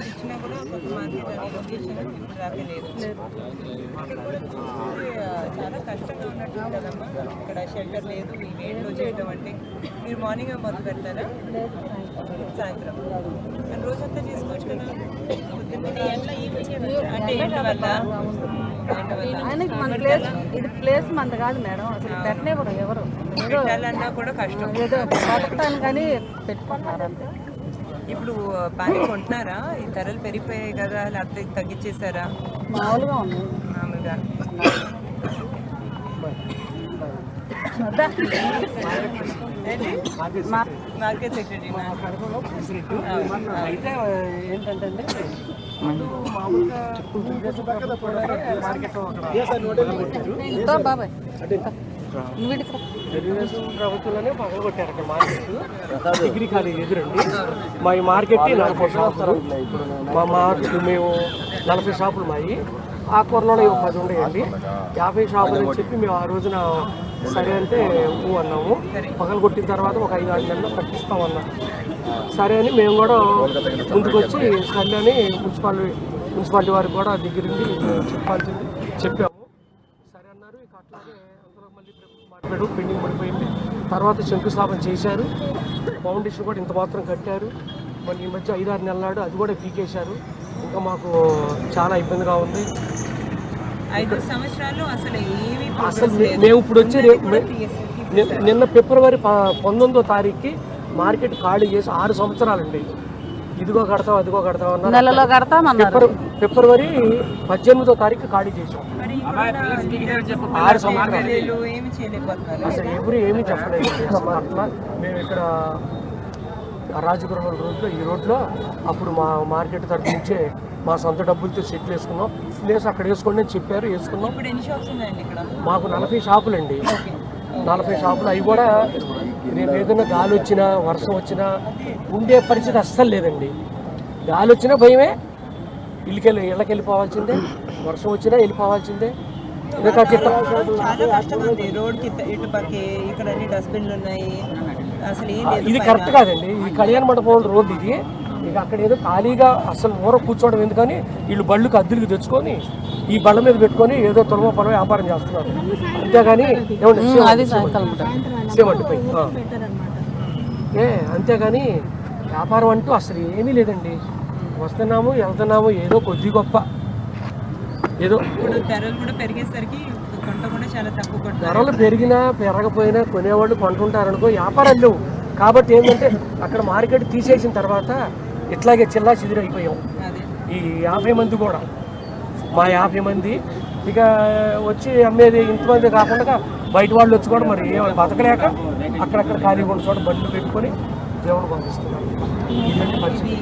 ఇచ్చినా కూడా కొంతమంది లొకేషన్ రాలేదు. చాలా కష్టంగా ఉన్నట్టు కదమ్మా. ఇక్కడ షెల్టర్ లేదు. ఈ వేడిలో చేయడం అంటే మీరు మార్నింగ్ మొదలు పెడతారా? సాయంత్రం అండ్ రోజంతా చేసుకోవచ్చు కదా. అంటే ఏంటి వల్ల ఇది ప్లేస్ మంది కాదు మేడం, అసలు పెట్టనే కూడా ఎవరు పెట్టాలన్నా కూడా కష్టం. ఏదో బతకటాను కానీ పెట్టుకుంటున్నారు అంతే. ఇప్పుడు బాగా కొంటున్నారా? ఈ ధరలు పెరిగిపోయాయి కదా, లేకపోతే తగ్గించేసారా? మామూలుగా ఉన్నాయి. మామూలుగా మార్కెట్ సెక్రటరీ అయితే ఏంటంటే బాబాయ్ తెలుగుదేశం ప్రభుత్వంలోనే పగలు కొట్టారు అక్కడ మార్కెట్. డిగ్రీ కాలేజ్ ఎదురండి మా ఈ మార్కెట్ 40 షాపులు. మేము 40 షాపులు మాయి. ఆ కూరలో 10 ఉండేయండి. 50 షాపులు అని చెప్పి మేము ఆ రోజున సరే అంటే అన్నాము. పగలు కొట్టిన తర్వాత ఒక 5-6 నెలలు పట్టిస్తామన్నాం. సరే అని మేము కూడా ముందుకు వచ్చి సరే అని మున్సిపాలిటీ వారికి కూడా దగ్గరుండి చెప్పాము. సరే అన్నారు. ఇక అట్లాగే అందులో మళ్ళీ మాట్లాడు పెండింగ్ పడిపోయింది. తర్వాత శంకుస్థాపన చేశారు. ఫౌండేషన్ కూడా ఇంత మాత్రం కట్టారు. మళ్ళీ ఈ మధ్య 5-6 నెలల నాడు అది కూడా పీకేశారు. ఇంకా మాకు చాలా ఇబ్బందిగా ఉంది. 5 సంవత్సరాలు అసలు మేము ఇప్పుడు వచ్చి నిన్న ఫిబ్రవరి 19వ తారీఖుకి మార్కెట్ ఖాళీ చేసి 6 సంవత్సరాలండి. ఇదిగో కడతాం అదిగో కడతాం అన్నారు. నెలలో కడతామన్నారు. ఫిబ్రవరి 18వ తారీఖు ఖాళీ చేసాం. 6 సంవత్సరాలు అసలు ఎవరు ఏమీ చెప్పలేదు. అట్లా మేము ఇక్కడ రాజగృహ రోడ్లో ఈ రోడ్లో అప్పుడు మా మార్కెట్ తరఫు నుంచే మా సొంత డబ్బులతో సెట్లు వేసుకున్నాం. ప్లేస్ అక్కడ వేసుకోండి అని చెప్పారు, వేసుకున్నాం. మాకు 40 షాపులండి. 40 షాపులు. అవి కూడా రేపు ఏదైనా గాలి వచ్చినా వర్షం వచ్చినా ఉండే పరిస్థితి అస్సలు లేదండి. గాలి వచ్చినా భయమే, ఇళ్ళకి వెళ్ళిపోవాల్సిందే. వర్షం వచ్చినా వెళ్ళిపోవాల్సిందే. ఇది కరెక్ట్ కాదండి. ఇది కళ్యాణ మండపం రోడ్డు ఇది. ఇక అక్కడ ఏదో ఖాళీగా అసలు ఊర కూర్చోవడం ఎందుకని వీళ్ళు బళ్ళుకి అద్దెలకు తెచ్చుకొని ఈ బళ్ళ మీద పెట్టుకొని ఏదో తులమ పొలం వ్యాపారం చేస్తున్నారు. అంతేగాని సేమండిపోయి అంతేగాని వ్యాపారం అంటూ అసలు ఏమీ లేదండి. వస్తున్నాము వెళ్తున్నాము ఏదో కొద్ది గొప్ప ఏదో. ధరలు పెరిగినా పెరగపోయినా కొనేవాళ్ళు కొంటుంటారనుకో. వ్యాపారాలు లేవు కాబట్టి ఏంటంటే అక్కడ మార్కెట్ తీసేసిన తర్వాత ఇట్లాగే చిల్లా చిదిరి అయిపోయాం. ఈ 50 మంది కూడా మా 50 మంది ఇక వచ్చి అమ్మేది ఇంతమంది కాకుండా బయట వాళ్ళు వచ్చి కూడా మరి బతకలేక అక్కడక్కడ ఖాళీగా ఉన్న చోట బండ్లు పెట్టుకొని దేవుడు పంపిస్తున్నారు. ఇదంటే పరిస్థితి.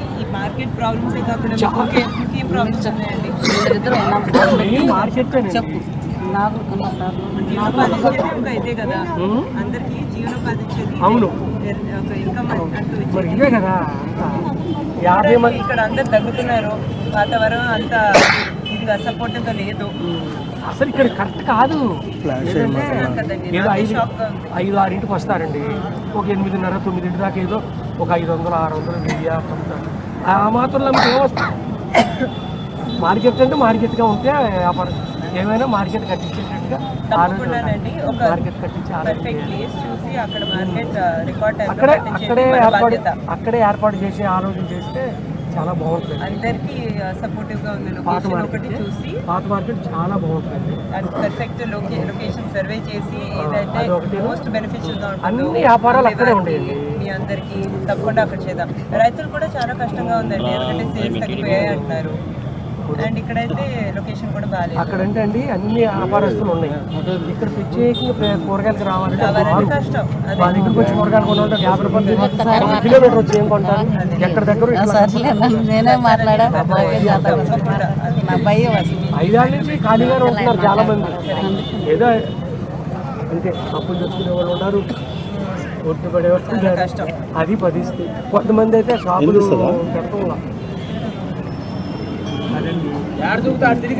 అవును మరి ఇదే కదా. 50 మంది ఇక్కడ అందరు తగ్గుతున్నారు. వాతావరణం అంతా ఇదిగా సపోర్ట్గా లేదు. అసలు ఇక్కడ కరెక్ట్ కాదు. ఏదో 5-6 వస్తారండి. ఒక 8:30-9 దాకా ఏదో ఒక 500-600 వెయ్యి అమ్ముతారు. ఆ మాత్రంలో మీకు ఏమొస్తుంది? మార్కెట్ అంటే మార్కెట్గా ఉంటే వ్యాపారం ఏమైనా మార్కెట్ కట్టించేటట్టుగా మార్కెట్ కట్టించి అక్కడే ఏర్పాటు చేసి ఆలోచన చేస్తే చాలా బాగుంటుంది. అందరికి సపోర్టివ్ గా ఉంది. పాత మార్కెట్ చాలా బాగుంటుంది. పర్ఫెక్ట్ లొకేషన్ సర్వే చేసి ఏదైతే మోస్ట్ బెనిఫిషియల్ గా ఉంటుంది అన్ని వ్యాపారాలు అక్కడే ఉండేవి. మీ అందరికి తప్పకుండా అక్కడ చేద్దాం. రైతులు కూడా చాలా కష్టంగా ఉందండి, ఎందుకంటే సేల్స్ తగ్గిపోయాయి అంటున్నారు. అండ్ ఇక్కడైతే లొకేషన్ కూడా బాగాలేదు. అక్కడంటే అండి అన్ని వ్యాపారస్తులు ఉన్నాయి. ఇక్కడ ప్రత్యేకంగా కూరగాయలకు రావాలంటే కష్టం. మా దగ్గరకు వచ్చి కూరగాయలు కొనాలంటే 50 రూపాయలు కిలోమీటర్ వచ్చి ఏం కొంటారు? ఎక్కడ దగ్గర నేనే మాట్లాడా. నా భయం అసలు 5 ఏళ్ళ నుంచి ఖాళీగానే ఉంటున్నారు చాలా మంది. ఏదో అంతే అప్పులు తెచ్చుకునే వాళ్ళు ఉన్నారు, ఒట్టు పడేవాళ్ళు ఉన్నారు. కష్టం. అది పరిస్థితి. కొంతమంది అయితే షాపులు పెడతాం. అదండి